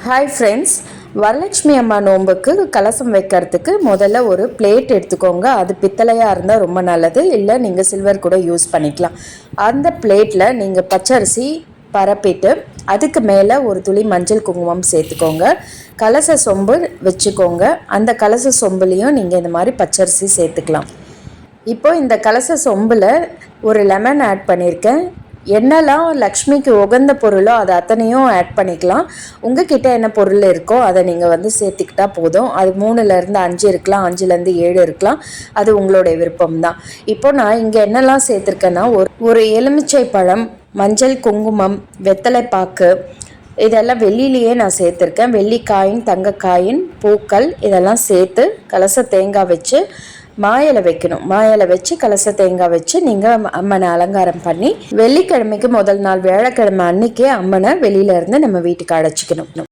Hi friends, Varalakshmi அம்மா நோம்புக்கு கலசம் வைக்கிறதுக்கு முதல்ல ஒரு பிளேட் எடுத்துக்கோங்க. அது பித்தளையாக இருந்தால் ரொம்ப நல்லது, இல்லை நீங்கள் சில்வர் கூட யூஸ் பண்ணிக்கலாம். அந்த பிளேட்டில் நீங்கள் பச்சரிசி பரப்பிட்டு அதுக்கு மேலே ஒரு துளி மஞ்சள் குங்குமம் சேர்த்துக்கோங்க. கலச சொம்பு வச்சுக்கோங்க. அந்த கலச சொம்புலேயும் நீங்கள் இந்த மாதிரி பச்சரிசி சேர்த்துக்கலாம். இப்போது இந்த கலச சொம்பில் ஒரு லெமன் ஆட் பண்ணியிருக்கேன். என்னெல்லாம் லக்ஷ்மிக்கு உகந்த பொருளோ அதை அத்தனையும் ஆட் பண்ணிக்கலாம். உங்ககிட்ட என்ன பொருள் இருக்கோ அதை நீங்கள் சேர்த்துக்கிட்டா போதும். அது 3லேருந்து 5 இருக்கலாம், 5லேருந்து 7 இருக்கலாம். அது உங்களுடைய விருப்பம்தான். இப்போ நான் இங்கே என்னெல்லாம் சேர்த்துருக்கேன்னா ஒரு எலுமிச்சை பழம், மஞ்சள் குங்குமம், வெத்தலைப்பாக்கு, இதெல்லாம் வெள்ளிலேயே நான் சேர்த்துருக்கேன். வெள்ளிக்காயின், தங்கக்காயின், பூக்கள் இதெல்லாம் சேர்த்து கலச தேங்காய் வச்சு மாயிலை வைக்கணும். மாயிலை வச்சு கலச தேங்காய் வச்சு நீங்கள் அம்மனை அலங்காரம் பண்ணி வெள்ளிக்கிழமைக்கு முதல் நாள் வியாழக்கிழமை அன்னைக்கே அம்மனை வெளியிலேருந்து நம்ம வீட்டுக்கு அழைச்சிக்கணும்.